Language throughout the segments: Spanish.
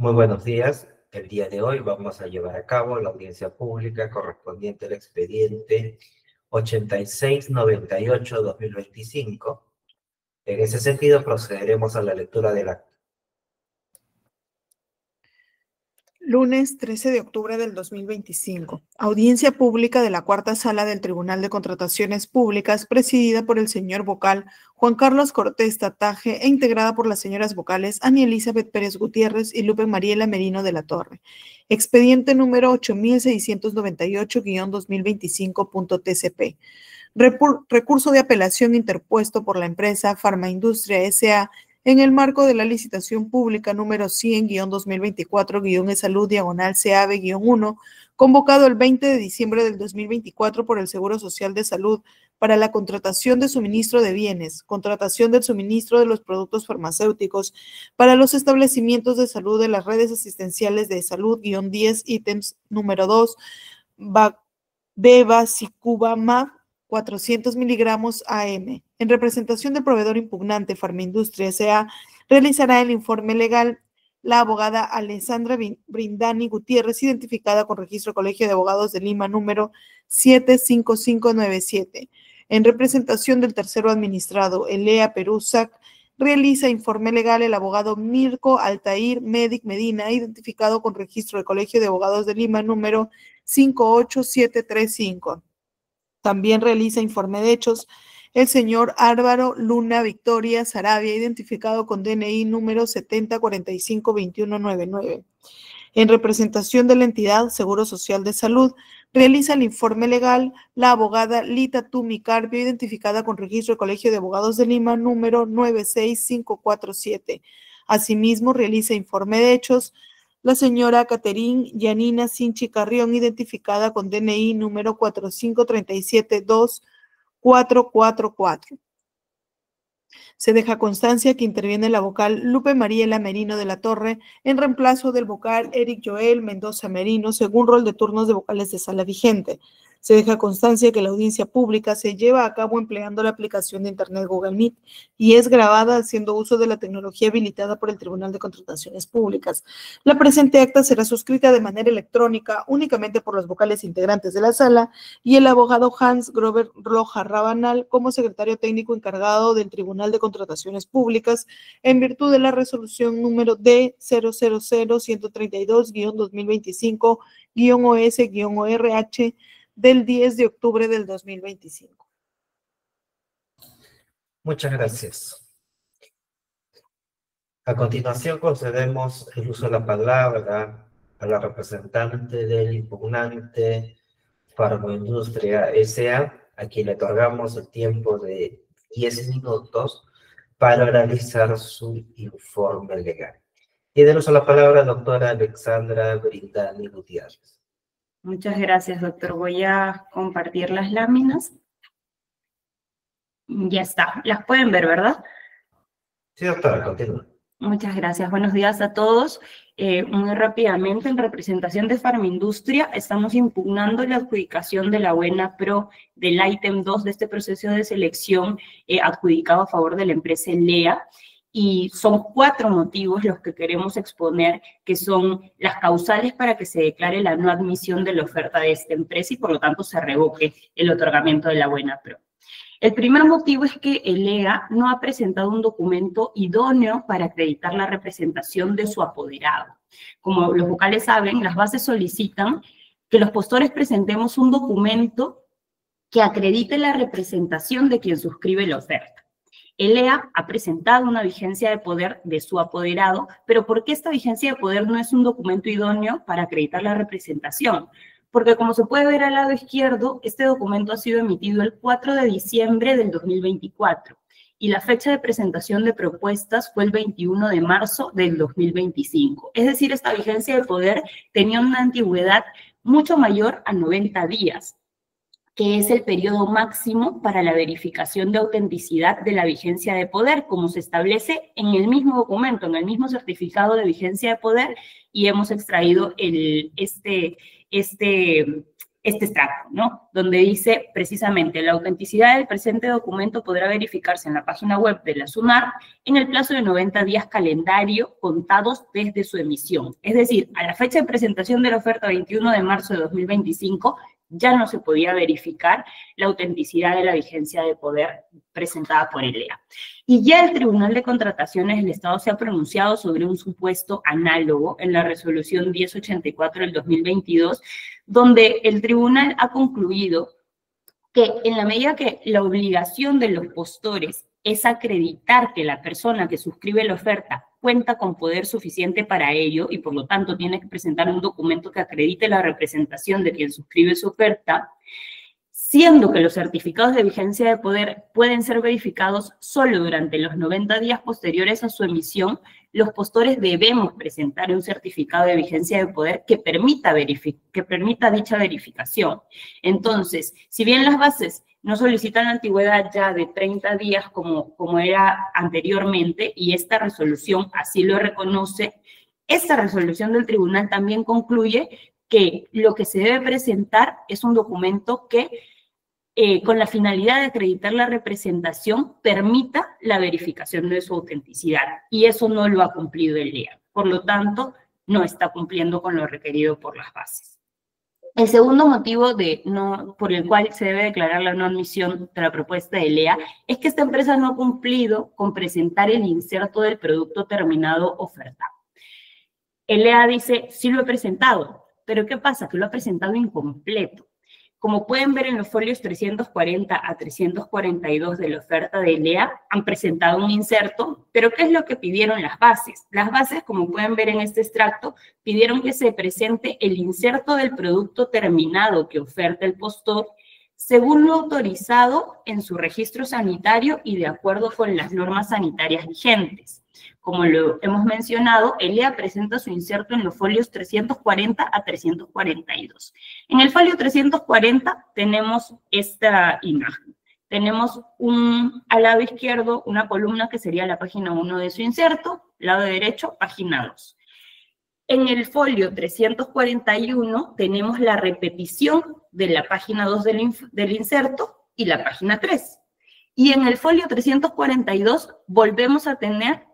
Muy buenos días. El día de hoy vamos a llevar a cabo la audiencia pública correspondiente al expediente 8698-2025. En ese sentido, procederemos a la lectura del acta. Lunes 13 de octubre del 2025. Audiencia pública de la Cuarta Sala del Tribunal de Contrataciones Públicas, presidida por el señor vocal Juan Carlos Cortés Tataje e integrada por las señoras vocales Ani Elizabeth Pérez Gutiérrez y Lupe Mariela Merino de la Torre. Expediente número 8698-2025.tcp. Recurso de apelación interpuesto por la empresa Farmaindustria S.A. en el marco de la licitación pública número 100-2024-E-Salud-CABE-1, convocado el 20 de diciembre del 2024 por el Seguro Social de Salud para la contratación de suministro de bienes, contratación del suministro de los productos farmacéuticos para los establecimientos de salud de las redes asistenciales de salud-10 ítems número 2, Bevacizumab 400 miligramos AM. En representación del proveedor impugnante Farmaindustria S.A., realizará el informe legal la abogada Alessandra Brindani Gutiérrez, identificada con registro Colegio de Abogados de Lima número 75597. En representación del tercero administrado Elea Perú SAC, realiza informe legal el abogado Mirko Altair Medic Medina, identificado con registro del Colegio de Abogados de Lima número 58735. También realiza informe de hechos el señor Álvaro Luna Victoria Sarabia, identificado con DNI número 70452199. En representación de la entidad Seguro Social de Salud, realiza el informe legal la abogada Lita Tumi Carpio, identificada con registro del Colegio de Abogados de Lima número 96547. Asimismo, realiza informe de hechos la señora Caterine Yanina Sinchi Carrión, identificada con DNI número 453724444. Se deja constancia que interviene la vocal Lupe Mariela Merino de la Torre en reemplazo del vocal Eric Joel Mendoza Merino, según rol de turnos de vocales de sala vigente. Se deja constancia que la audiencia pública se lleva a cabo empleando la aplicación de Internet Google Meet y es grabada haciendo uso de la tecnología habilitada por el Tribunal de Contrataciones Públicas. La presente acta será suscrita de manera electrónica únicamente por los vocales integrantes de la sala y el abogado Hans Grover Roja Rabanal como secretario técnico encargado del Tribunal de Contrataciones Públicas en virtud de la resolución número D000-132-2025-OS-ORH del 10 de octubre del 2025. Muchas gracias. A continuación concedemos el uso de la palabra a la representante del impugnante Farmaindustria S.A., a quien le otorgamos el tiempo de 10 minutos para realizar su informe legal. Tiene el uso de la palabra doctora Alessandra Brindani Gutiérrez. Muchas gracias, doctor. Voy a compartir las láminas. Ya está. Las pueden ver, ¿verdad? Sí, doctora, continúa. Muchas gracias. Buenos días a todos. Muy rápidamente, en representación de Farmaindustria, estamos impugnando la adjudicación de la buena pro del ítem 2 de este proceso de selección adjudicado a favor de la empresa Elea. Y son 4 motivos los que queremos exponer, que son las causales para que se declare la no admisión de la oferta de esta empresa y por lo tanto se revoque el otorgamiento de la buena pro. El primer motivo es que Elea no ha presentado un documento idóneo para acreditar la representación de su apoderado. Como los vocales saben, las bases solicitan que los postores presentemos un documento que acredite la representación de quien suscribe la oferta. Elea ha presentado una vigencia de poder de su apoderado, pero ¿por qué esta vigencia de poder no es un documento idóneo para acreditar la representación? Porque como se puede ver al lado izquierdo, este documento ha sido emitido el 4 de diciembre del 2024 y la fecha de presentación de propuestas fue el 21 de marzo del 2025. Es decir, esta vigencia de poder tenía una antigüedad mucho mayor a 90 días. Que es el periodo máximo para la verificación de autenticidad de la vigencia de poder, como se establece en el mismo documento, en el mismo certificado de vigencia de poder, y hemos extraído este este extracto, ¿no? Donde dice precisamente, la autenticidad del presente documento podrá verificarse en la página web de la SUNAR en el plazo de 90 días calendario contados desde su emisión. Es decir, a la fecha de presentación de la oferta 21 de marzo de 2025, ya no se podía verificar la autenticidad de la vigencia de poder presentada por el EA. Y ya el Tribunal de Contrataciones del Estado se ha pronunciado sobre un supuesto análogo en la resolución 1084 del 2022, donde el tribunal ha concluido que en la medida que la obligación de los postores es acreditar que la persona que suscribe la oferta cuenta con poder suficiente para ello y por lo tanto tiene que presentar un documento que acredite la representación de quien suscribe su oferta, siendo que los certificados de vigencia de poder pueden ser verificados solo durante los 90 días posteriores a su emisión, los postores debemos presentar un certificado de vigencia de poder que permita dicha verificación. Entonces, si bien las bases no solicitan la antigüedad ya de 30 días como era anteriormente, y esta resolución así lo reconoce, esta resolución del tribunal también concluye que lo que se debe presentar es un documento que, con la finalidad de acreditar la representación, permita la verificación de su autenticidad, y eso no lo ha cumplido el EA. Por lo tanto, no está cumpliendo con lo requerido por las bases. El segundo motivo por el cual se debe declarar la no admisión de la propuesta del EA es que esta empresa no ha cumplido con presentar el inserto del producto terminado ofertado. El EA dice, sí lo he presentado, pero ¿qué pasa? Que lo ha presentado incompleto. Como pueden ver en los folios 340 a 342 de la oferta del EA, han presentado un inserto, pero ¿qué es lo que pidieron las bases? Las bases, como pueden ver en este extracto, pidieron que se presente el inserto del producto terminado que oferta el postor, según lo autorizado en su registro sanitario y de acuerdo con las normas sanitarias vigentes. Como lo hemos mencionado, el EA presenta su inserto en los folios 340 a 342. En el folio 340 tenemos esta imagen. Tenemos al lado izquierdo una columna que sería la página 1 de su inserto, lado derecho, página 2. En el folio 341 tenemos la repetición de la página 2 del inserto y la página 3. Y en el folio 342 volvemos a tener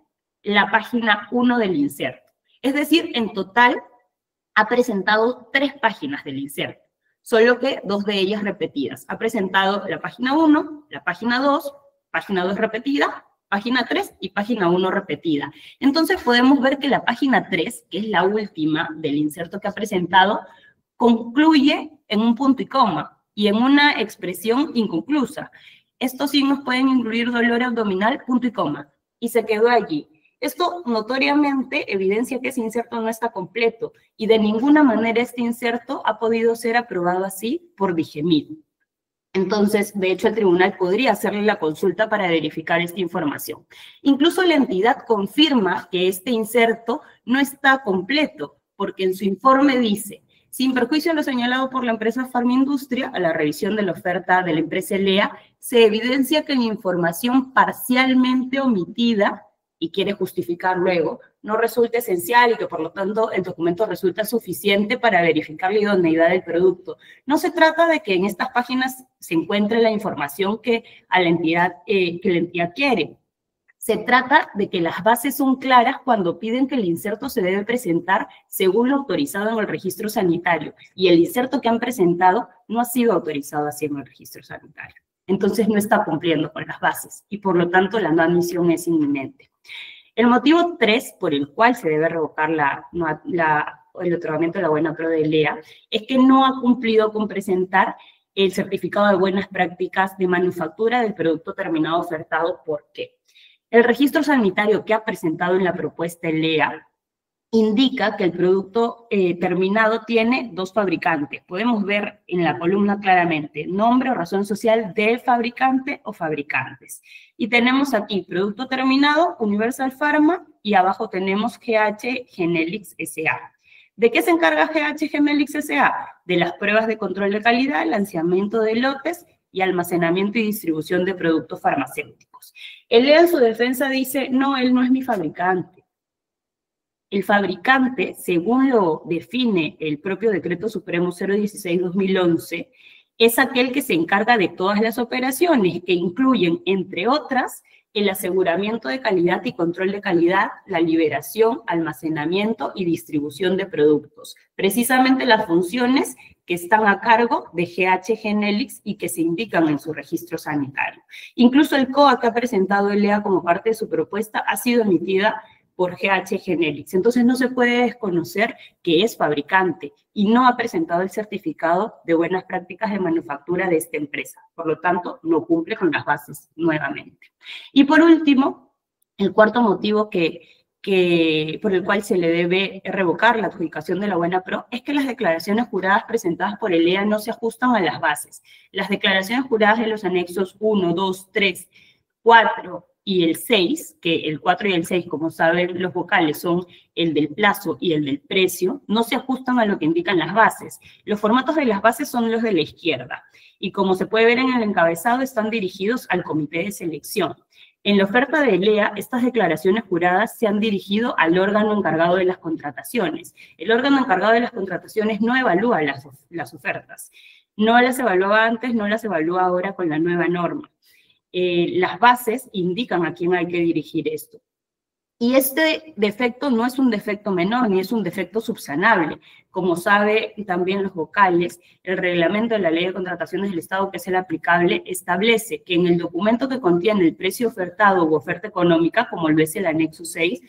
la página 1 del inserto. Es decir, en total ha presentado 3 páginas del inserto, solo que 2 de ellas repetidas. Ha presentado la página 1, la página 2 repetida, página 3 y página 1 repetida. Entonces podemos ver que la página 3, que es la última del inserto que ha presentado, concluye en un punto y coma y en una expresión inconclusa. Estos signos pueden incluir dolor abdominal, punto y coma, y se quedó allí. Esto notoriamente evidencia que ese inserto no está completo y de ninguna manera este inserto ha podido ser aprobado así por Digemid. Entonces, de hecho, el tribunal podría hacerle la consulta para verificar esta información. Incluso la entidad confirma que este inserto no está completo, porque en su informe dice, sin perjuicio de lo señalado por la empresa Farmindustria, a la revisión de la oferta de la empresa ELEA, se evidencia que la información parcialmente omitida, y quiere justificar luego, no resulta esencial y que por lo tanto el documento resulta suficiente para verificar la idoneidad del producto. No se trata de que en estas páginas se encuentre la información que la entidad quiere. Se trata de que las bases son claras cuando piden que el inserto se debe presentar según lo autorizado en el registro sanitario, y el inserto que han presentado no ha sido autorizado así en el registro sanitario. Entonces no está cumpliendo con las bases y por lo tanto la no admisión es inminente. El motivo 3 por el cual se debe revocar el otorgamiento de la buena pro de ELEA es que no ha cumplido con presentar el certificado de buenas prácticas de manufactura del producto terminado ofertado. ¿Por qué? El registro sanitario que ha presentado en la propuesta ELEA indica que el producto terminado tiene 2 fabricantes. Podemos ver en la columna claramente nombre o razón social del fabricante o fabricantes. Y tenemos aquí producto terminado, Universal Pharma, y abajo tenemos GH Genelix S.A. ¿De qué se encarga GH Genelix S.A.? De las pruebas de control de calidad, lanzamiento de lotes y almacenamiento y distribución de productos farmacéuticos. El ELEA en su defensa dice, no, él no es mi fabricante. El fabricante, según lo define el propio Decreto Supremo 016-2011, es aquel que se encarga de todas las operaciones que incluyen, entre otras, el aseguramiento de calidad y control de calidad, la liberación, almacenamiento y distribución de productos. Precisamente las funciones que están a cargo de GH Genelix y que se indican en su registro sanitario. Incluso el COA que ha presentado el EA como parte de su propuesta ha sido emitida por GH Genelix. Entonces no se puede desconocer que es fabricante y no ha presentado el certificado de buenas prácticas de manufactura de esta empresa. Por lo tanto, no cumple con las bases nuevamente. Y por último, el cuarto motivo por el cual se le debe revocar la adjudicación de la Buena Pro es que las declaraciones juradas presentadas por el EA no se ajustan a las bases. Las declaraciones juradas de los anexos 1, 2, 3, 4 y el 6, que el 4 y el 6, como saben los vocales, son el del plazo y el del precio, no se ajustan a lo que indican las bases. Los formatos de las bases son los de la izquierda, y como se puede ver en el encabezado, están dirigidos al comité de selección. En la oferta de LEA, estas declaraciones juradas se han dirigido al órgano encargado de las contrataciones. El órgano encargado de las contrataciones no evalúa las ofertas. No las evaluaba antes, no las evalúa ahora con la nueva norma. Las bases indican a quién hay que dirigir esto. Y este defecto no es un defecto menor, ni es un defecto subsanable. Como sabe también los vocales, el reglamento de la Ley de Contrataciones del Estado, que es el aplicable, establece que en el documento que contiene el precio ofertado u oferta económica, como lo es el anexo 6,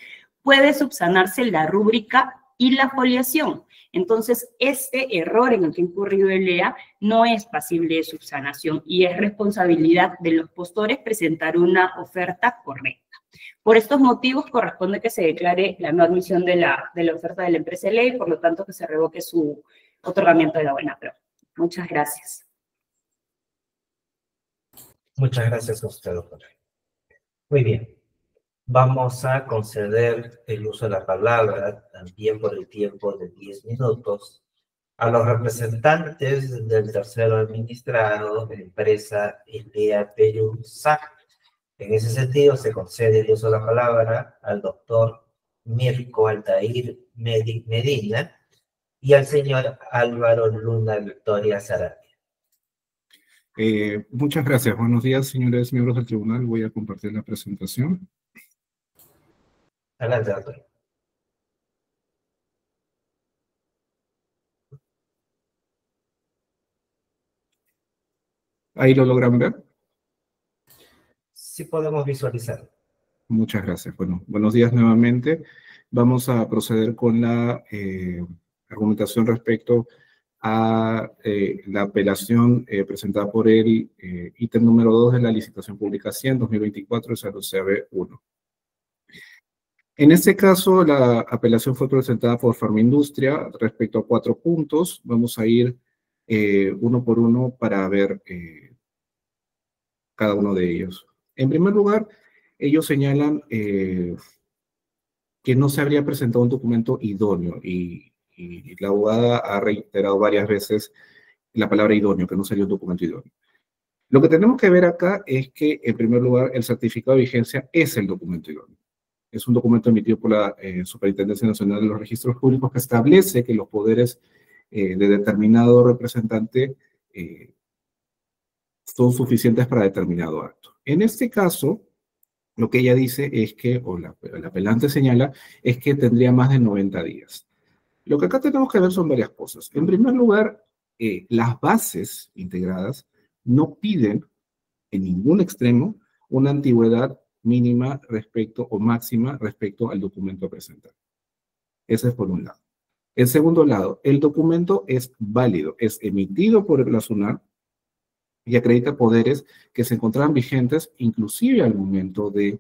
puede subsanarse la rúbrica y la foliación. Entonces, este error en el que ha incurrido el EA no es pasible de subsanación y es responsabilidad de los postores presentar una oferta correcta. Por estos motivos, corresponde que se declare la no admisión de la oferta de la empresa de ley, por lo tanto, que se revoque su otorgamiento de la Buena Pro. Muchas gracias. Muchas gracias a usted, doctora. Muy bien. Vamos a conceder el uso de la palabra, también por el tiempo de 10 minutos, a los representantes del tercero administrado de la empresa LEA Perú SAC. En ese sentido, se concede el uso de la palabra al doctor Mirko Altair Medina y al señor Álvaro Luna Victoria Sarabia. Muchas gracias. Buenos días, señores miembros del tribunal. Voy a compartir la presentación. Adelante, doctor. ¿Ahí lo logran ver? Sí podemos visualizar. Muchas gracias. Bueno, buenos días nuevamente. Vamos a proceder con la argumentación respecto a la apelación presentada por el ítem número 2 de la licitación pública 100-2024 de Salud CAB 1. En este caso, la apelación fue presentada por Farmindustria respecto a 4 puntos. Vamos a ir uno por uno para ver cada uno de ellos. En primer lugar, ellos señalan que no se habría presentado un documento idóneo y la abogada ha reiterado varias veces la palabra idóneo, que no sería un documento idóneo. Lo que tenemos que ver acá es que, en primer lugar, el certificado de vigencia es el documento idóneo. Es un documento emitido por la Superintendencia Nacional de los Registros Públicos que establece que los poderes de determinado representante son suficientes para determinado acto. En este caso, lo que ella dice es que, o el apelante señala, es que tendría más de 90 días. Lo que acá tenemos que ver son varias cosas. En primer lugar, las bases integradas no piden en ningún extremo una antigüedad mínima respecto o máxima respecto al documento a presentar. Ese es por un lado. En segundo lado, el documento es válido, es emitido por la SUNAT y acredita poderes que se encontraban vigentes inclusive al momento de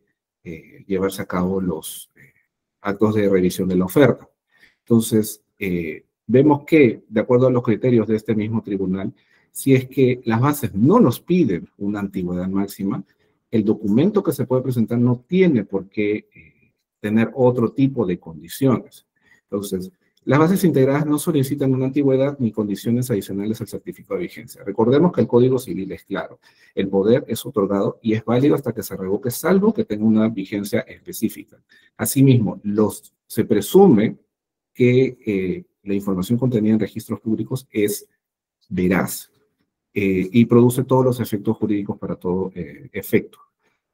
llevarse a cabo los actos de revisión de la oferta. Entonces, vemos que, de acuerdo a los criterios de este mismo tribunal, si es que las bases no nos piden una antigüedad máxima, el documento que se puede presentar no tiene por qué tener otro tipo de condiciones. Entonces, Las bases integradas no solicitan una antigüedad ni condiciones adicionales al certificado de vigencia. Recordemos que el Código Civil es claro. El poder es otorgado y es válido hasta que se revoque, salvo que tenga una vigencia específica. Asimismo, se presume que la información contenida en registros públicos es veraz y produce todos los efectos jurídicos para todo efecto.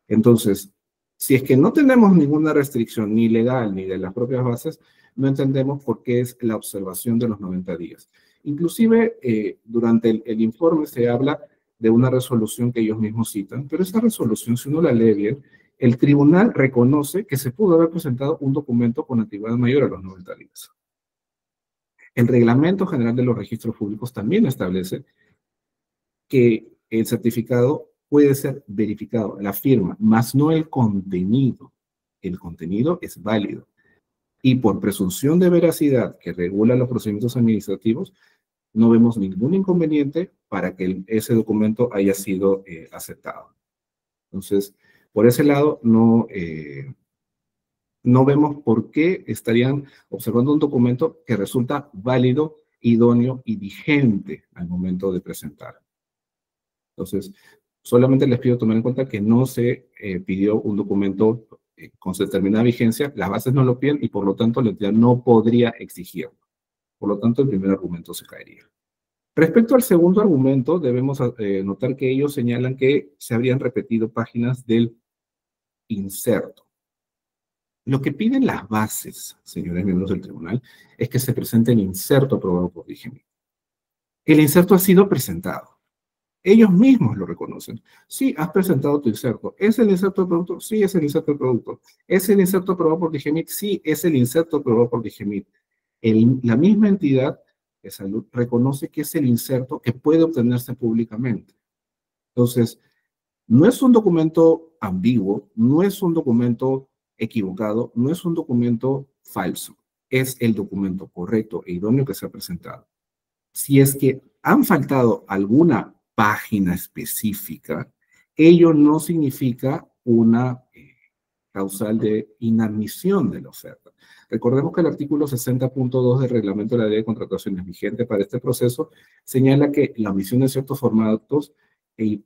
Entonces, si es que no tenemos ninguna restricción ni legal ni de las propias bases, no entendemos por qué es la observación de los 90 días. Inclusive, durante el informe se habla de una resolución que ellos mismos citan, pero esa resolución, si uno la lee bien, el tribunal reconoce que se pudo haber presentado un documento con antigüedad mayor a los 90 días. El Reglamento General de los Registros Públicos también establece que el certificado puede ser verificado, la firma, más no el contenido. El contenido es válido. Y por presunción de veracidad que regula los procedimientos administrativos, no vemos ningún inconveniente para que ese documento haya sido aceptado. Entonces, por ese lado, no vemos por qué estarían observando un documento que resulta válido, idóneo y vigente al momento de presentar. Entonces, solamente les pido tomar en cuenta que no se pidió un documento con determinada vigencia, las bases no lo piden y por lo tanto la entidad no podría exigirlo. Por lo tanto, el primer argumento se caería. Respecto al segundo argumento, debemos notar que ellos señalan que se habrían repetido páginas del inserto. Lo que piden las bases, señores miembros del tribunal, es que se presente el inserto aprobado por DIGEMIT. El inserto ha sido presentado. Ellos mismos lo reconocen. Sí, has presentado tu inserto. ¿Es el inserto del producto? Sí, es el inserto del producto. ¿Es el inserto aprobado por DIGEMIT? Sí, es el inserto aprobado por DIGEMIT. La misma entidad de salud reconoce que es el inserto que puede obtenerse públicamente. Entonces, no es un documento ambiguo, no es un documento equivocado, no es un documento falso. Es el documento correcto e idóneo que se ha presentado. Si es que han faltado alguna página específica, ello no significa una causal de inadmisión de la oferta. Recordemos que el artículo 60.2 del Reglamento de la Ley de Contrataciones vigente para este proceso señala que la omisión de ciertos formatos e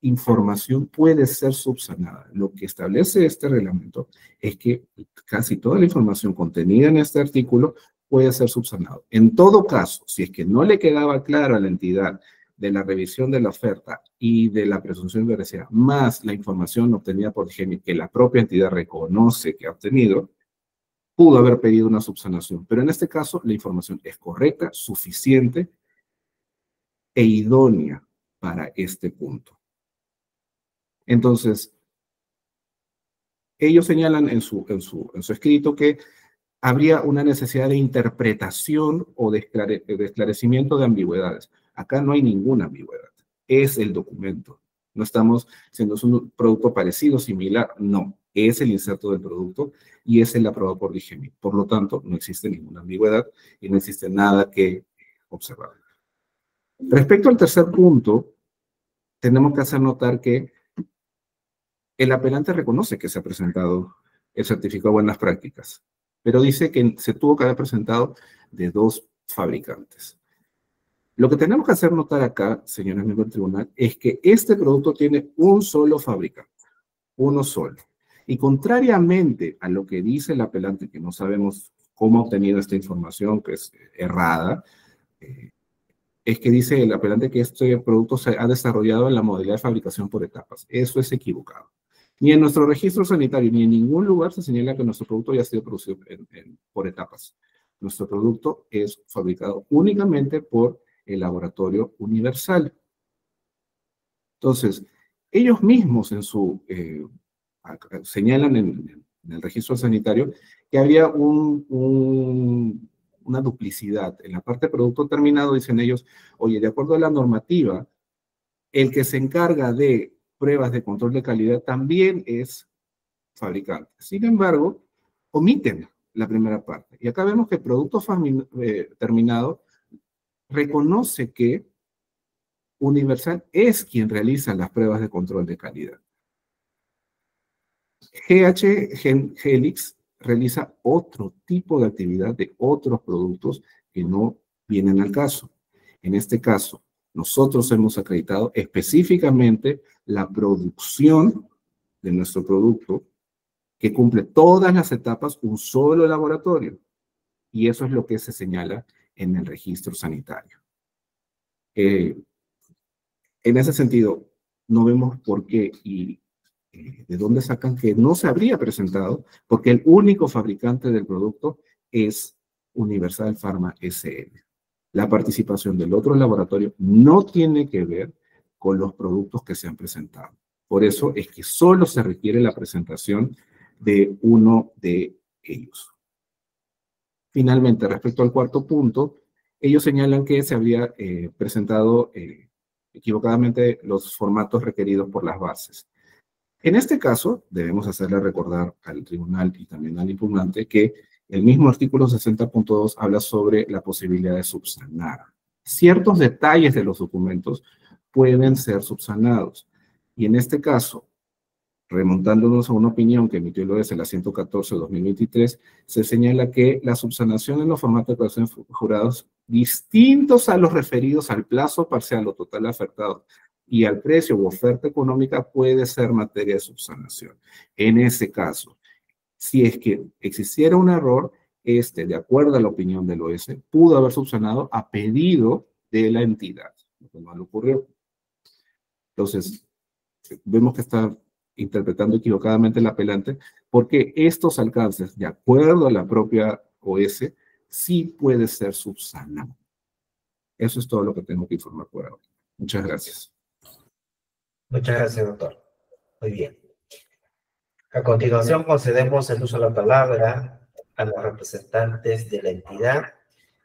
información puede ser subsanada. Lo que establece este reglamento es que casi toda la información contenida en este artículo puede ser subsanado. En todo caso, si es que no le quedaba claro a la entidad de la revisión de la oferta y de la presunción de veracidad, más la información obtenida por DIGEMIT que la propia entidad reconoce que ha obtenido, pudo haber pedido una subsanación. Pero en este caso, la información es correcta, suficiente e idónea para este punto. Entonces, ellos señalan en su escrito que habría una necesidad de interpretación o de esclarecimiento de ambigüedades. Acá no hay ninguna ambigüedad. Es el documento. No estamos diciendo es un producto parecido, similar. No, es el inserto del producto y es el aprobado por DIGEMIT. Por lo tanto, no existe ninguna ambigüedad y no existe nada que observar. Respecto al tercer punto, tenemos que hacer notar que el apelante reconoce que se ha presentado el certificado de buenas prácticas, pero dice que se tuvo que haber presentado de 2 fabricantes. Lo que tenemos que hacer notar acá, señores miembros del tribunal, es que este producto tiene un solo fabricante, uno solo. Y contrariamente a lo que dice el apelante, que no sabemos cómo ha obtenido esta información, que es errada, es que dice el apelante que este producto se ha desarrollado en la modalidad de fabricación por etapas. Eso es equivocado. Ni en nuestro registro sanitario, ni en ningún lugar se señala que nuestro producto haya sido producido por etapas. Nuestro producto es fabricado únicamente por el Laboratorio Universal. Entonces, ellos mismos señalan en el registro sanitario que había una duplicidad. En la parte de producto terminado dicen ellos, oye, de acuerdo a la normativa, el que se encarga de pruebas de control de calidad también es fabricante. Sin embargo, omiten la primera parte. Y acá vemos que el producto terminado reconoce que Universal es quien realiza las pruebas de control de calidad. GH Helix realiza otro tipo de actividad de otros productos que no vienen al caso. En este caso, nosotros hemos acreditado específicamente la producción de nuestro producto que cumple todas las etapas un solo laboratorio. Y eso es lo que se señala en el registro sanitario. En ese sentido, no vemos por qué y de dónde sacan que no se habría presentado, porque el único fabricante del producto es Universal Pharma SL. La participación del otro laboratorio no tiene que ver con los productos que se han presentado. Por eso es que solo se requiere la presentación de uno de ellos. Finalmente, respecto al cuarto punto, ellos señalan que se había presentado equivocadamente los formatos requeridos por las bases. En este caso, debemos hacerle recordar al tribunal y también al impugnante que el mismo artículo 60.2 habla sobre la posibilidad de subsanar. Ciertos detalles de los documentos pueden ser subsanados. Y en este caso, remontándonos a una opinión que emitió el OES la 114/2023, se señala que la subsanación en los formatos de declaración de jurados distintos a los referidos al plazo parcial o total afectado y al precio u oferta económica puede ser materia de subsanación. En ese caso, si es que existiera un error, de acuerdo a la opinión del OES, pudo haber subsanado a pedido de la entidad, lo que mal ocurrió. Entonces, vemos que está interpretando equivocadamente el apelante, porque estos alcances, de acuerdo a la propia OES, sí puede ser subsanado. Eso es todo lo que tengo que informar por ahora. Muchas gracias. Muchas gracias, doctor. Muy bien. A continuación, concedemos el uso de la palabra a los representantes de la entidad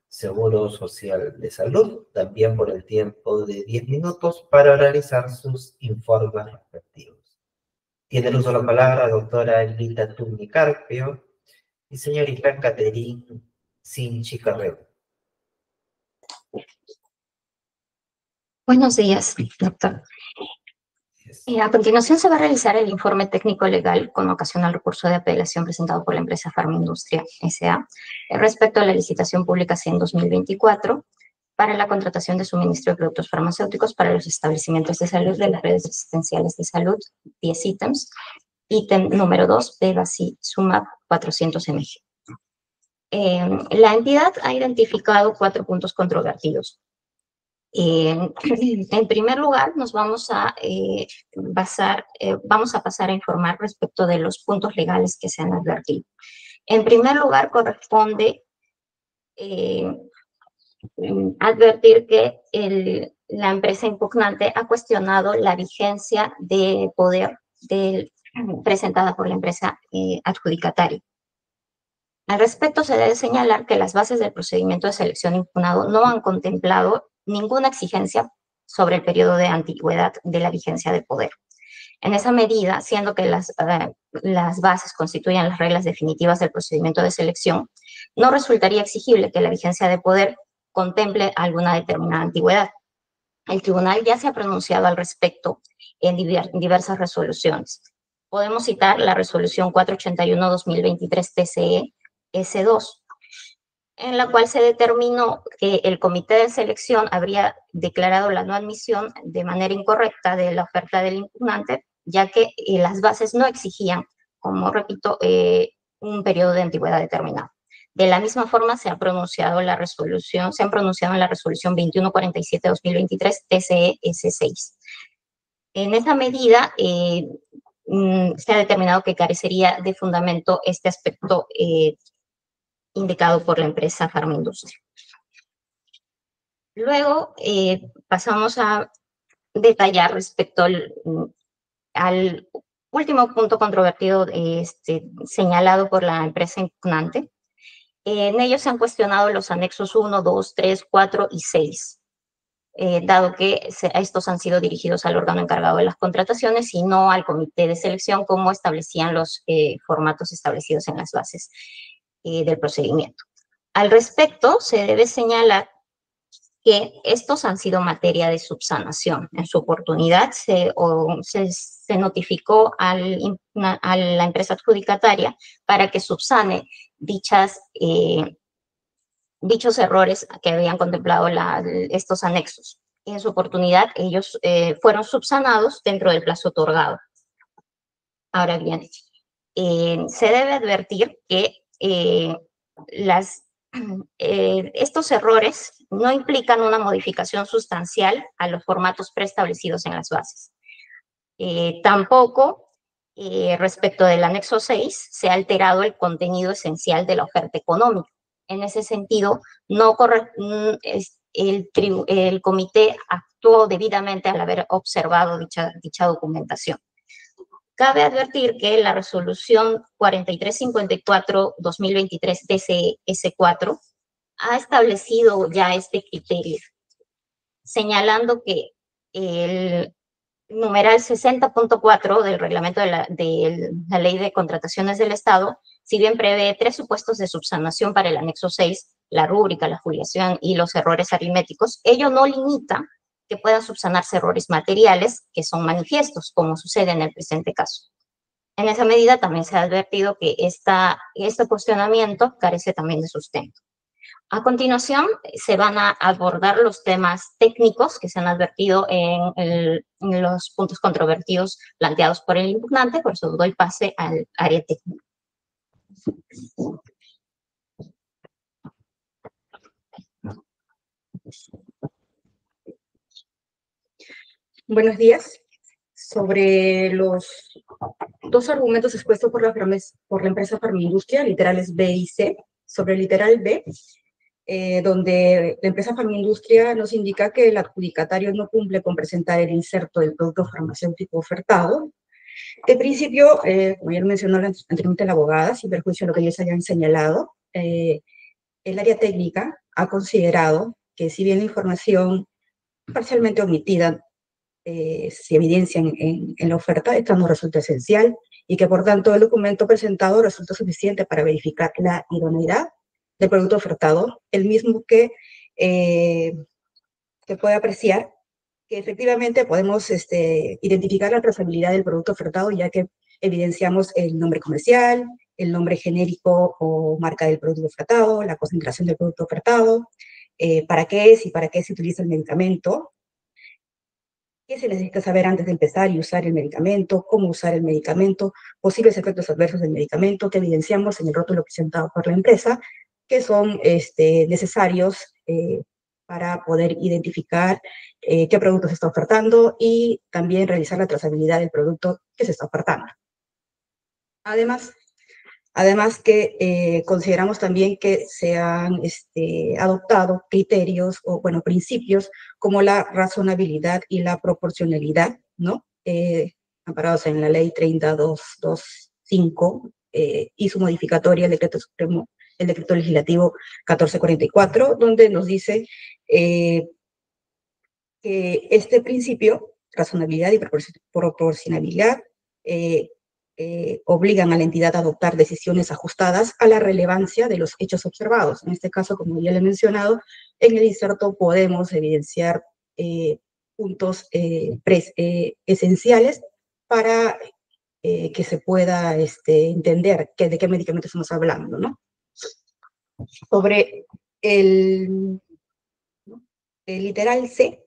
Seguro Social de Salud, también por el tiempo de 10 minutos para realizar sus informes respectivos. Tiene el uso de la palabra doctora Elvita Tugni Carpio y señorita Caterine Sinchi Carrero. Buenos días, doctor. A continuación se va a realizar el informe técnico legal con ocasión al recurso de apelación presentado por la empresa Farmaindustria S.A. Respecto a la licitación pública 100-2024 para la contratación de suministro de productos farmacéuticos para los establecimientos de salud de las redes asistenciales de salud, 10 ítems. Ítem número 2, Bevacizumab 400 mg. La entidad ha identificado 4 puntos controvertidos. En primer lugar, nos vamos a pasar a informar respecto de los puntos legales que se han advertido. En primer lugar, corresponde advertir que la empresa impugnante ha cuestionado la vigencia de poder presentada por la empresa adjudicataria. Al respecto, se debe señalar que las bases del procedimiento de selección impugnado no han contemplado ninguna exigencia sobre el periodo de antigüedad de la vigencia de poder. En esa medida, siendo que las bases constituyen las reglas definitivas del procedimiento de selección, no resultaría exigible que la vigencia de poder contemple alguna determinada antigüedad. El tribunal ya se ha pronunciado al respecto en diversas resoluciones. Podemos citar la resolución 481/2023 TCE S2, en la cual se determinó que el comité de selección habría declarado la no admisión de manera incorrecta de la oferta del impugnante, ya que las bases no exigían, como repito, un periodo de antigüedad determinado. De la misma forma, se han pronunciado en la resolución 2147/2023 TCE S6. En esa medida, se ha determinado que carecería de fundamento este aspecto indicado por la empresa Farmaindustria. Luego pasamos a detallar respecto al último punto controvertido señalado por la empresa impugnante. En ellos se han cuestionado los anexos 1, 2, 3, 4 y 6, dado que estos han sido dirigidos al órgano encargado de las contrataciones y no al comité de selección como establecían los formatos establecidos en las bases del procedimiento. Al respecto, se debe señalar que estos han sido materia de subsanación. En su oportunidad se se notificó a la empresa adjudicataria para que subsane dichos errores que habían contemplado estos anexos. Y en su oportunidad, ellos fueron subsanados dentro del plazo otorgado. Ahora bien, se debe advertir que estos errores no implican una modificación sustancial a los formatos preestablecidos en las bases. Tampoco, respecto del anexo 6, se ha alterado el contenido esencial de la oferta económica. En ese sentido, el comité actuó debidamente al haber observado dicha documentación. Cabe advertir que la resolución 4354-2023 DCS4 ha establecido ya este criterio, señalando que el numeral 60.4 del reglamento de la Ley de Contrataciones del Estado, si bien prevé 3 supuestos de subsanación para el anexo 6, la rúbrica, la foliación y los errores aritméticos, ello no limita que puedan subsanarse errores materiales que son manifiestos, como sucede en el presente caso. En esa medida también se ha advertido que este cuestionamiento carece también de sustento. A continuación, se van a abordar los temas técnicos que se han advertido en los puntos controvertidos planteados por el impugnante, por eso doy pase al área técnica. Buenos días. Sobre los 2 argumentos expuestos por la empresa Farmindustria, literales B y C, sobre el literal B, donde la empresa Farmindustria nos indica que el adjudicatario no cumple con presentar el inserto del producto farmacéutico ofertado. De principio, como ya lo mencionó anteriormente la abogada, sin perjuicio de lo que ellos hayan señalado, el área técnica ha considerado que si bien la información parcialmente omitida se evidencia en la oferta, esta no resulta esencial y que por tanto el documento presentado resulta suficiente para verificar la idoneidad del producto ofertado, el mismo que se puede apreciar que efectivamente podemos identificar la trazabilidad del producto ofertado, ya que evidenciamos el nombre comercial, el nombre genérico o marca del producto ofertado, la concentración del producto ofertado, para qué es y para qué se utiliza el medicamento, qué se necesita saber antes de empezar y usar el medicamento, cómo usar el medicamento, posibles efectos adversos del medicamento que evidenciamos en el rótulo presentado por la empresa, que son necesarios para poder identificar qué producto se está ofertando y también realizar la trazabilidad del producto que se está ofertando. Además que consideramos también que se han adoptado criterios o, bueno, principios como la razonabilidad y la proporcionalidad, ¿no? Amparados en la ley 30225 y su modificatoria, el decreto legislativo 1444, donde nos dice que este principio, razonabilidad y proporcionalidad, obligan a la entidad a adoptar decisiones ajustadas a la relevancia de los hechos observados. En este caso, como ya le he mencionado, en el inserto podemos evidenciar puntos esenciales para que se pueda entender de qué medicamento estamos hablando, ¿no? Sobre el literal C,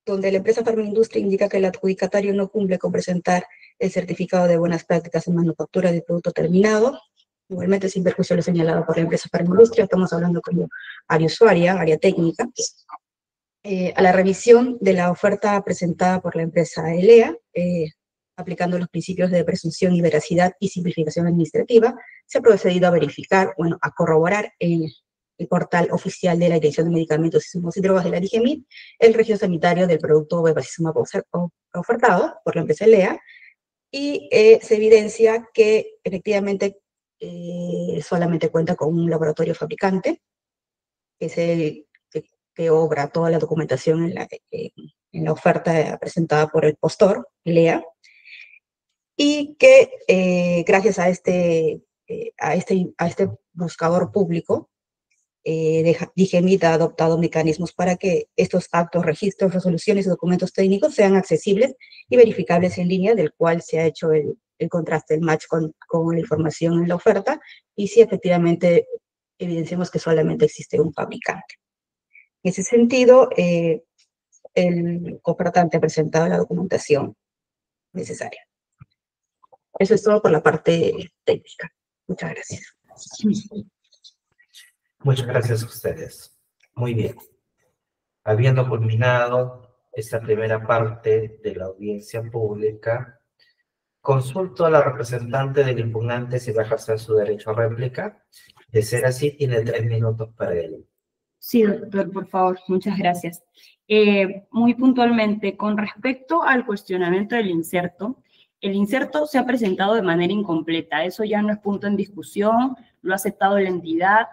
donde la empresa Farmindustria indica que el adjudicatario no cumple con presentar el certificado de buenas prácticas en manufactura del producto terminado, igualmente sin perjuicio lo señalado por la empresa Farmindustria, estamos hablando como área usuaria, área técnica. A la revisión de la oferta presentada por la empresa ELEA, aplicando los principios de presunción y veracidad y simplificación administrativa, se ha procedido a verificar, bueno, a corroborar el portal oficial de la Dirección de Medicamentos, Insumos y Drogas de la DIGEMIT, el registro sanitario del producto bevacizumab ofertado por la empresa ELEA, y se evidencia que efectivamente solamente cuenta con un laboratorio fabricante, que es el que obra toda la documentación en la oferta presentada por el postor, ELEA, y que gracias a este buscador público DIGEMIT ha adoptado mecanismos para que estos actos, registros, resoluciones y documentos técnicos sean accesibles y verificables en línea, del cual se ha hecho el contraste, el match con la información en la oferta, y si efectivamente evidenciamos que solamente existe un fabricante. En ese sentido, el ofertante ha presentado la documentación necesaria. Eso es todo por la parte técnica. Muchas gracias. Muchas gracias a ustedes. Muy bien. Habiendo culminado esta primera parte de la audiencia pública, consulto a la representante del impugnante si va a ejercer su derecho a réplica. De ser así, tiene 3 minutos para ello. Sí, doctor, por favor, muchas gracias. Muy puntualmente, con respecto al cuestionamiento del inserto, el inserto se ha presentado de manera incompleta. Eso ya no es punto en discusión, lo ha aceptado la entidad.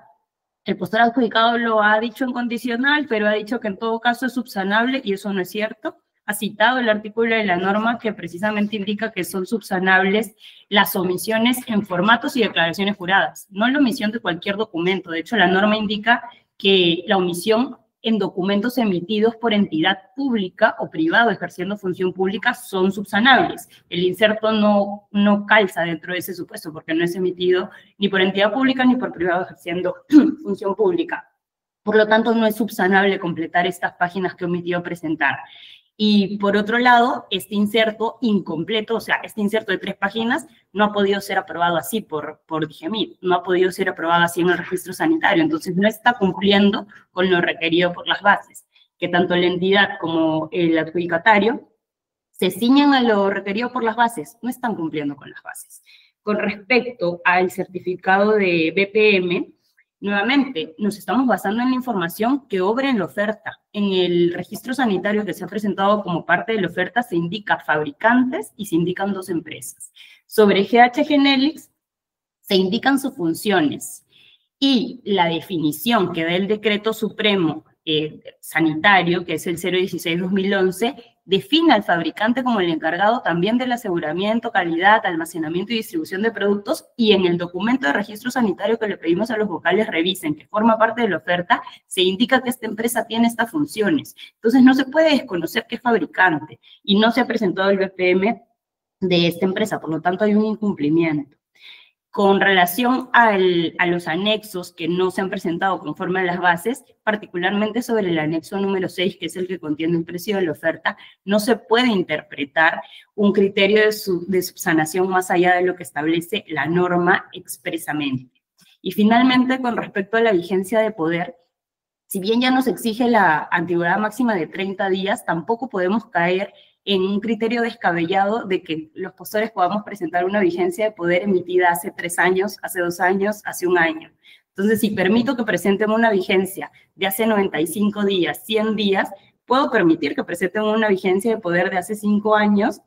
El postor adjudicado lo ha dicho en condicional, pero ha dicho que en todo caso es subsanable y eso no es cierto. Ha citado el artículo de la norma que precisamente indica que son subsanables las omisiones en formatos y declaraciones juradas, no la omisión de cualquier documento. De hecho, la norma indica que la omisión en documentos emitidos por entidad pública o privado ejerciendo función pública son subsanables. El inserto no calza dentro de ese supuesto porque no es emitido ni por entidad pública ni por privado ejerciendo función pública. Por lo tanto, no es subsanable completar estas páginas que he omitido presentar. Y por otro lado, este inserto incompleto, o sea, este inserto de 3 páginas, no ha podido ser aprobado así por DIGEMIT, no ha podido ser aprobado así en el registro sanitario, entonces no está cumpliendo con lo requerido por las bases, que tanto la entidad como el adjudicatario se ciñan a lo requerido por las bases, no están cumpliendo con las bases. Con respecto al certificado de BPM, nuevamente, nos estamos basando en la información que obra en la oferta. En el registro sanitario que se ha presentado como parte de la oferta se indica fabricantes y se indican 2 empresas. Sobre GH Genelix se indican sus funciones y la definición que da el decreto supremo sanitario, que es el 016-2011, define al fabricante como el encargado también del aseguramiento, calidad, almacenamiento y distribución de productos, y en el documento de registro sanitario que le pedimos a los vocales revisen, que forma parte de la oferta, se indica que esta empresa tiene estas funciones. Entonces no se puede desconocer que es fabricante y no se ha presentado el BPM de esta empresa, por lo tanto hay un incumplimiento. Con relación a los anexos que no se han presentado conforme a las bases, particularmente sobre el anexo número 6, que es el que contiene el precio de la oferta, no se puede interpretar un criterio de subsanación más allá de lo que establece la norma expresamente. Y finalmente, con respecto a la vigencia de poder, si bien ya nos exige la antigüedad máxima de 30 días, tampoco podemos caer en un criterio descabellado de que los postores podamos presentar una vigencia de poder emitida hace 3 años, hace 2 años, hace 1 año. Entonces, si permito que presenten una vigencia de hace 95 días, 100 días, puedo permitir que presenten una vigencia de poder de hace 5 años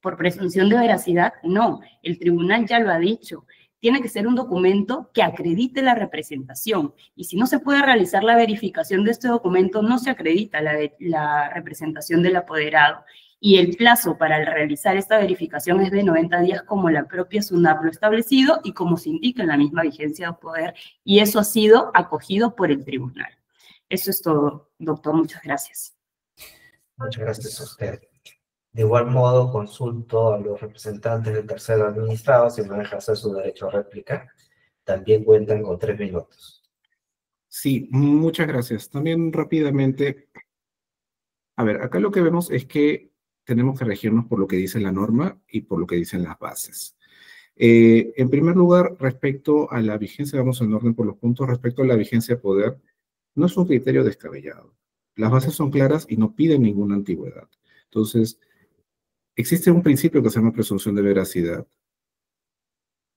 por presunción de veracidad. No, el tribunal ya lo ha dicho. Tiene que ser un documento que acredite la representación. Y si no se puede realizar la verificación de este documento, no se acredita la representación del apoderado. Y el plazo para realizar esta verificación es de 90 días, como la propia SUNAP lo ha establecido y como se indica en la misma vigencia de poder. Y eso ha sido acogido por el tribunal. Eso es todo, doctor. Muchas gracias. Muchas gracias a usted. De igual modo, consulto a los representantes del tercero administrado si van a ejercer su derecho a réplica. También cuentan con 3 minutos. Sí, muchas gracias. También rápidamente, a ver, acá lo que vemos es que tenemos que regirnos por lo que dice la norma y por lo que dicen las bases. En primer lugar, respecto a la vigencia, vamos en orden por los puntos, respecto a la vigencia de poder, no es un criterio descabellado. Las bases son claras y no piden ninguna antigüedad. Entonces, existe un principio que se llama presunción de veracidad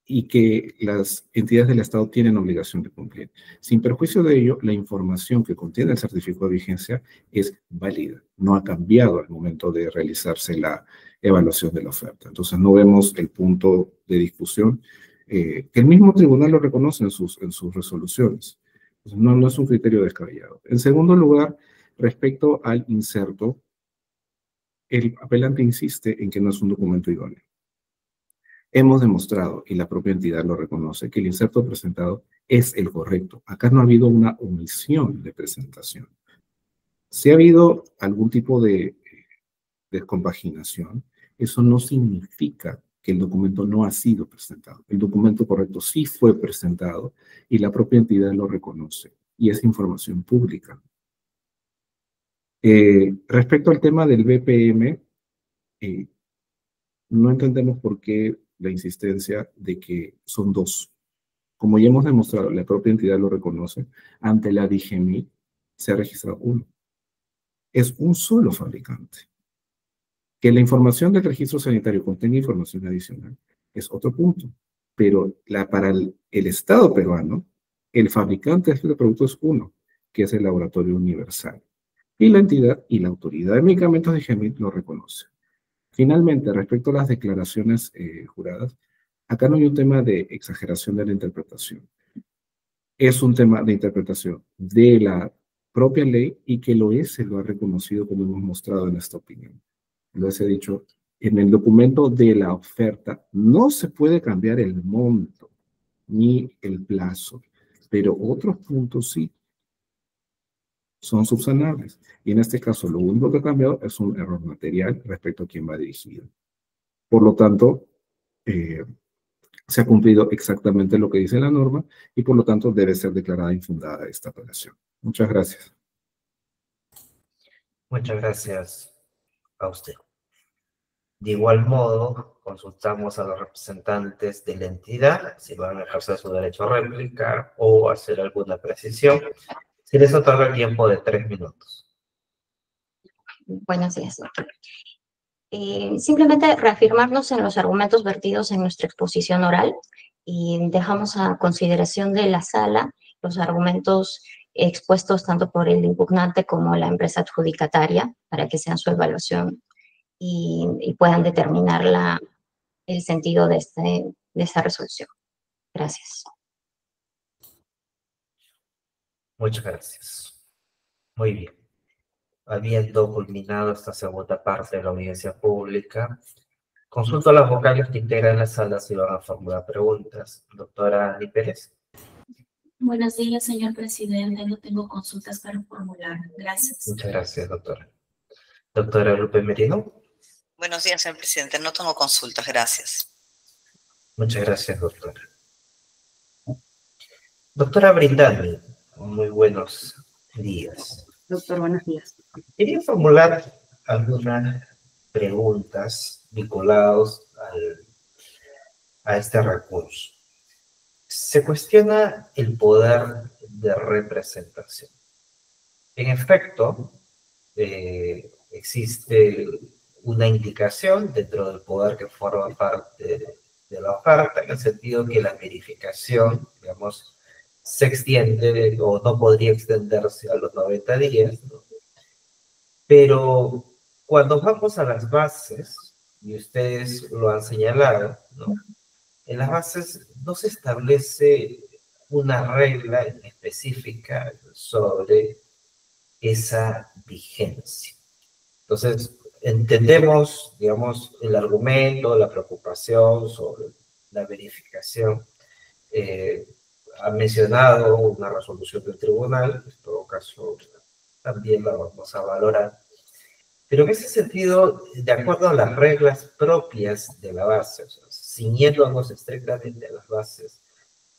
y que las entidades del Estado tienen obligación de cumplir. Sin perjuicio de ello, la información que contiene el certificado de vigencia es válida, no ha cambiado al momento de realizarse la evaluación de la oferta. Entonces no vemos el punto de discusión, que el mismo tribunal lo reconoce en sus resoluciones. Entonces, no es un criterio descabellado. En segundo lugar, respecto al inserto, el apelante insiste en que no es un documento idóneo. Hemos demostrado, y la propia entidad lo reconoce, que el inserto presentado es el correcto. Acá no ha habido una omisión de presentación. Si ha habido algún tipo de descompaginación, eso no significa que el documento no ha sido presentado. El documento correcto sí fue presentado y la propia entidad lo reconoce y es información pública. Respecto al tema del BPM, no entendemos por qué la insistencia de que son dos. Como ya hemos demostrado, la propia entidad lo reconoce, ante la DIGEMI se ha registrado uno. Es un solo fabricante. Que la información del registro sanitario contenga información adicional es otro punto. Pero para el Estado peruano, el fabricante de este producto es uno, que es el Laboratorio Universal. Y la entidad y la autoridad de medicamentos de DIGEMI lo reconoce. Finalmente, respecto a las declaraciones juradas, acá no hay un tema de exageración de la interpretación. Es un tema de interpretación de la propia ley y que el OS lo ha reconocido como hemos mostrado en esta opinión. Les he dicho, en el documento de la oferta no se puede cambiar el monto ni el plazo, pero otros puntos sí son subsanables. Y en este caso, lo único que ha cambiado es un error material respecto a quién va dirigido. Por lo tanto, se ha cumplido exactamente lo que dice la norma y por lo tanto debe ser declarada infundada esta apelación. Muchas gracias. Muchas gracias a usted. De igual modo, consultamos a los representantes de la entidad si van a ejercer su derecho a réplica o hacer alguna precisión. Se les otorga el tiempo de 3 minutos. Buenos días, doctor. Simplemente reafirmarnos en los argumentos vertidos en nuestra exposición oral y dejamos a consideración de la sala los argumentos expuestos tanto por el impugnante como la empresa adjudicataria para que sean su evaluación y puedan determinar el sentido de esta resolución. Gracias. Muchas gracias. Muy bien. Habiendo culminado esta segunda parte de la audiencia pública, consulto a las vocales que integran la sala si van a formular preguntas. Doctora Ani Pérez. Buenos días, señor presidente. No tengo consultas para formular. Gracias. Muchas gracias, doctora. Doctora Lupe Merino. Buenos días, señor presidente. No tengo consultas. Gracias. Muchas gracias, doctora. Doctora Brindani, muy buenos días. Doctor, buenos días. Quería formular algunas preguntas vinculadas a este recurso. Se cuestiona el poder de representación. En efecto, existe una indicación dentro del poder que forma parte de la oferta, en el sentido que la verificación, digamos, se extiende o no podría extenderse a los 90 días, ¿no? Pero cuando vamos a las bases, y ustedes lo han señalado, ¿no? En las bases no se establece una regla específica sobre esa vigencia. Entonces, entendemos, digamos, el argumento, la preocupación sobre la verificación. Ha mencionado una resolución del tribunal, en todo caso también la vamos a valorar. Pero en ese sentido, de acuerdo a las reglas propias de la base, o sea, ciñéndonos estrictamente a las bases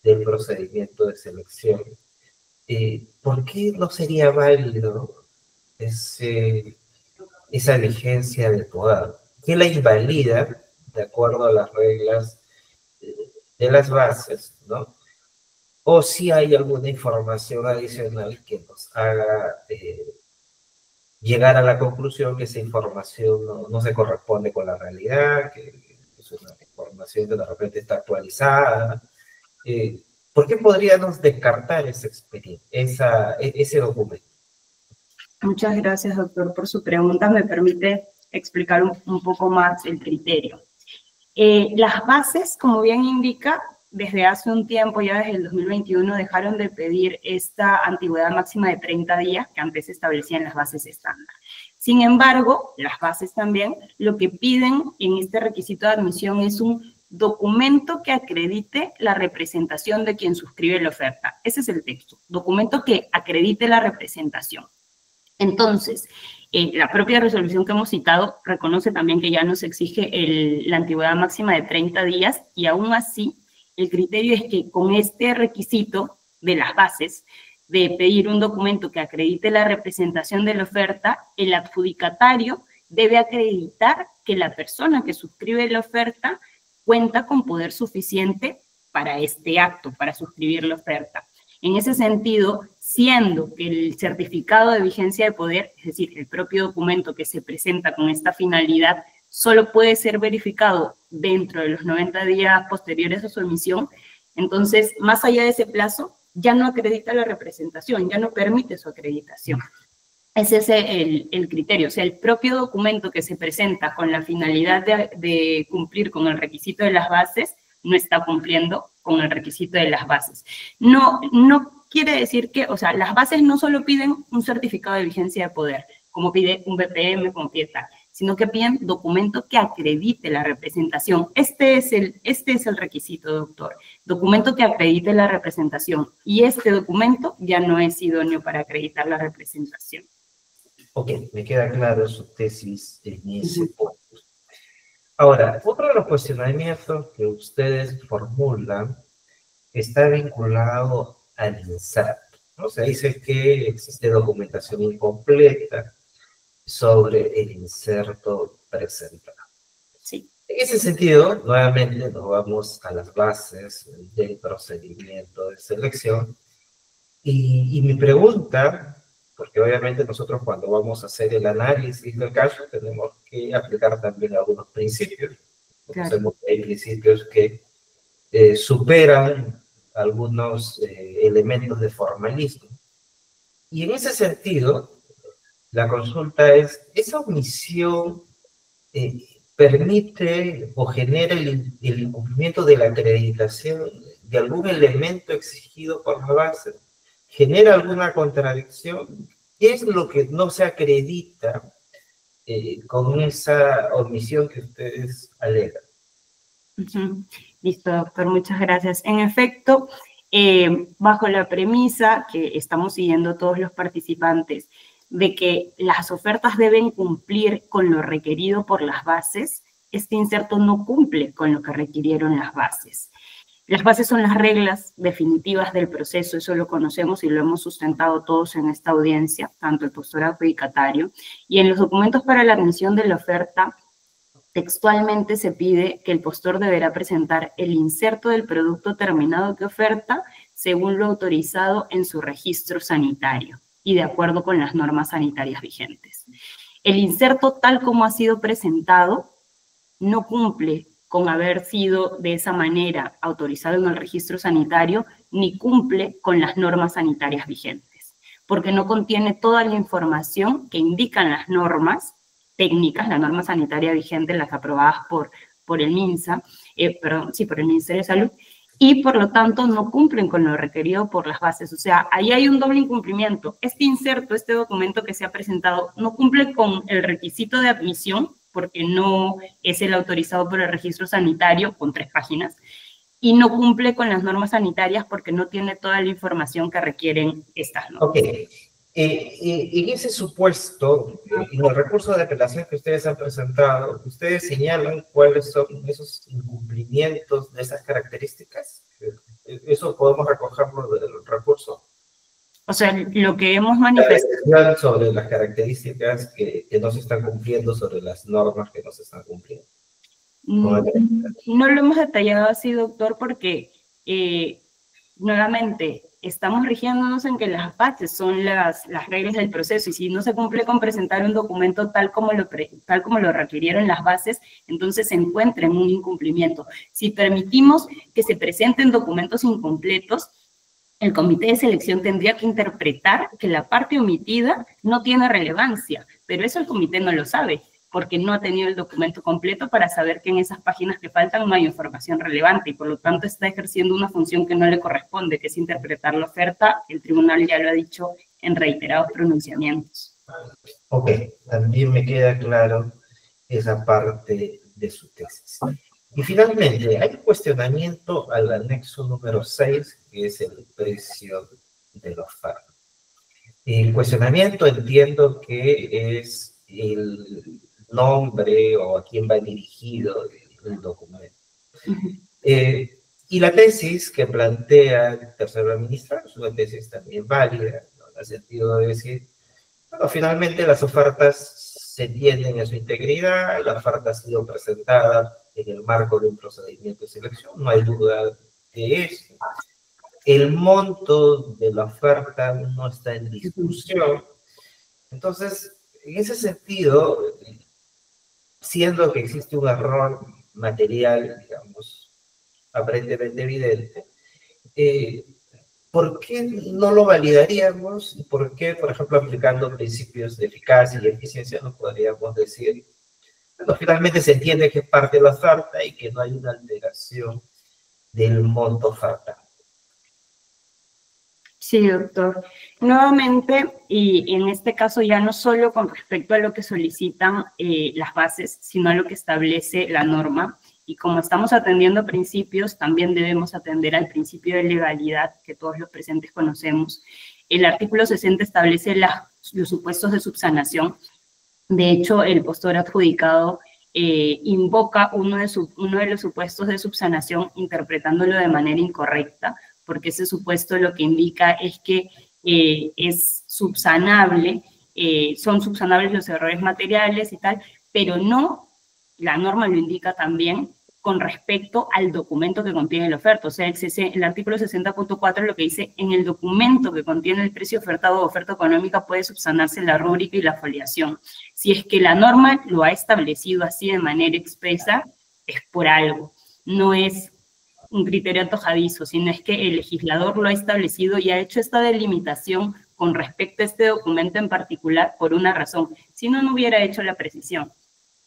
del procedimiento de selección, ¿por qué no sería válido esa vigencia del poder? ¿Qué la invalida de acuerdo a las reglas de las bases, ¿no? O si hay alguna información adicional que nos haga llegar a la conclusión que esa información no se corresponde con la realidad, que es una información que de repente está actualizada. ¿Por qué podríamos descartar ese documento? Muchas gracias, doctor, por su pregunta. Me permite explicar un poco más el criterio. Las bases, como bien indica, desde hace un tiempo, ya desde el 2021, dejaron de pedir esta antigüedad máxima de 30 días que antes se establecía en las bases estándar. Sin embargo, las bases también lo que piden en este requisito de admisión es un documento que acredite la representación de quien suscribe la oferta. Ese es el texto, documento que acredite la representación. Entonces, la propia resolución que hemos citado reconoce también que ya nos exige la antigüedad máxima de 30 días y aún así el criterio es que con este requisito de las bases de pedir un documento que acredite la representación de la oferta, el adjudicatario debe acreditar que la persona que suscribe la oferta cuenta con poder suficiente para este acto, para suscribir la oferta. En ese sentido, siendo que el certificado de vigencia de poder, es decir, el propio documento que se presenta con esta finalidad, solo puede ser verificado dentro de los 90 días posteriores a su emisión, entonces, más allá de ese plazo, ya no acredita la representación, ya no permite su acreditación. Ese es el criterio, o sea, el propio documento que se presenta con la finalidad de cumplir con el requisito de las bases, no está cumpliendo con el requisito de las bases. No quiere decir que, o sea, las bases no solo piden un certificado de vigencia de poder, como pide un BPM, como pide tal, sino que piden documento que acredite la representación. Este es el requisito, doctor. Documento que acredite la representación. Y este documento ya no es idóneo para acreditar la representación. Ok, me queda claro su tesis en ese punto. Ahora, otro de los cuestionamientos que ustedes formulan está vinculado al inserto, ¿no? O sea, dice que existe documentación incompleta sobre el inserto presentado. Sí. En ese sentido, nuevamente nos vamos a las bases del procedimiento de selección y mi pregunta, porque obviamente nosotros cuando vamos a hacer el análisis del caso tenemos que aplicar también algunos principios. Conocemos que hay principios que superan algunos elementos de formalismo. Y en ese sentido, la consulta es, ¿esa omisión permite o genera el incumplimiento de la acreditación de algún elemento exigido por la base? ¿Genera alguna contradicción? ¿Qué es lo que no se acredita con esa omisión que ustedes alegan? Listo, doctor, muchas gracias. En efecto, bajo la premisa que estamos siguiendo todos los participantes, de que las ofertas deben cumplir con lo requerido por las bases, este inserto no cumple con lo que requirieron las bases. Las bases son las reglas definitivas del proceso, eso lo conocemos y lo hemos sustentado todos en esta audiencia, tanto el postor adjudicatario, y en los documentos para la admisión de la oferta, textualmente se pide que el postor deberá presentar el inserto del producto terminado que oferta según lo autorizado en su registro sanitario y de acuerdo con las normas sanitarias vigentes. El inserto tal como ha sido presentado no cumple con haber sido de esa manera autorizado en el registro sanitario, ni cumple con las normas sanitarias vigentes, porque no contiene toda la información que indican las normas técnicas, la norma sanitaria vigente, las aprobadas por el MINSA, por el Ministerio de Salud, y por lo tanto no cumplen con lo requerido por las bases. O sea, ahí hay un doble incumplimiento. Este inserto, este documento que se ha presentado, no cumple con el requisito de admisión, porque no es el autorizado por el registro sanitario, con 3 páginas, y no cumple con las normas sanitarias porque no tiene toda la información que requieren estas normas. Ok. En ese supuesto, en el recurso de apelación que ustedes han presentado, ¿ustedes señalan cuáles son esos incumplimientos de esas características? ¿Eso podemos recogerlo del recurso? O sea, lo que hemos manifestado sobre las características que no se están cumpliendo, sobre las normas que no se están cumpliendo. No lo hemos detallado así, doctor, porque nuevamente estamos rigiéndonos en que las bases son las reglas del proceso y si no se cumple con presentar un documento tal como lo requirieron las bases, entonces se encuentra en un incumplimiento. Si permitimos que se presenten documentos incompletos, el comité de selección tendría que interpretar que la parte omitida no tiene relevancia, pero eso el comité no lo sabe, porque no ha tenido el documento completo para saber que en esas páginas que faltan no hay información relevante y por lo tanto está ejerciendo una función que no le corresponde, que es interpretar la oferta. El tribunal ya lo ha dicho en reiterados pronunciamientos. Ok, también me queda claro esa parte de su tesis. Y finalmente, hay un cuestionamiento al anexo número 6, que es el precio de la oferta. El cuestionamiento entiendo que es el nombre o a quién va dirigido el documento. Y la tesis que plantea el tercero administrador es una tesis también válida, ¿no? En el sentido de decir, bueno, finalmente las ofertas se tienen en su integridad, la oferta ha sido presentada en el marco de un procedimiento de selección, no hay duda de eso. El monto de la oferta no está en discusión. Entonces, en ese sentido, siendo que existe un error material, digamos, aparentemente evidente, ¿por qué no lo validaríamos? ¿Y por qué, por ejemplo, aplicando principios de eficacia y eficiencia, no podríamos decir, bueno, finalmente se entiende que es parte de la oferta y que no hay una alteración del monto ofertado? Sí, doctor. Nuevamente, y en este caso ya no solo con respecto a lo que solicitan las bases, sino a lo que establece la norma. Y como estamos atendiendo principios, también debemos atender al principio de legalidad que todos los presentes conocemos. El artículo 60 establece los supuestos de subsanación. De hecho, el postor adjudicado invoca uno de los supuestos de subsanación interpretándolo de manera incorrecta, porque ese supuesto lo que indica es que es subsanable, son subsanables los errores materiales y tal, pero no, la norma lo indica también con respecto al documento que contiene la oferta. O sea, el artículo 60.4 lo que dice, en el documento que contiene el precio ofertado o oferta económica puede subsanarse la rúbrica y la foliación. Si es que la norma lo ha establecido así de manera expresa, es por algo, no es un criterio antojadizo, sino es que el legislador lo ha establecido y ha hecho esta delimitación con respecto a este documento en particular por una razón. Si no, no hubiera hecho la precisión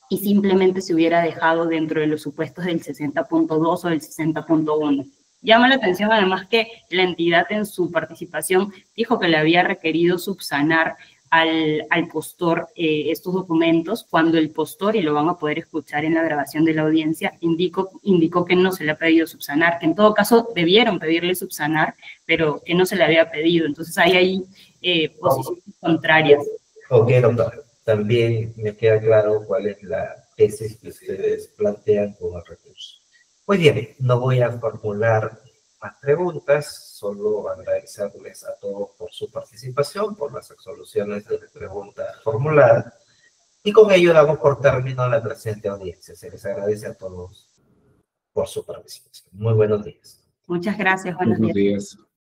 y simplemente se hubiera dejado dentro de los supuestos del 60.2 o del 60.1. Llama la atención además que la entidad en su participación dijo que le había requerido subsanar al postor estos documentos, cuando el postor, y lo van a poder escuchar en la grabación de la audiencia, indicó que no se le ha pedido subsanar, que en todo caso debieron pedirle subsanar, pero que no se le había pedido. Entonces hay ahí posiciones contrarias. Ok, doctor. También me queda claro cuál es la tesis que ustedes plantean con el recurso. Muy bien, no voy a formular más preguntas, solo agradecerles a todos por su participación, por las resoluciones de preguntas formuladas, y con ello damos por término la presente audiencia. Se les agradece a todos por su participación. Muy buenos días. Muchas gracias, buenos días.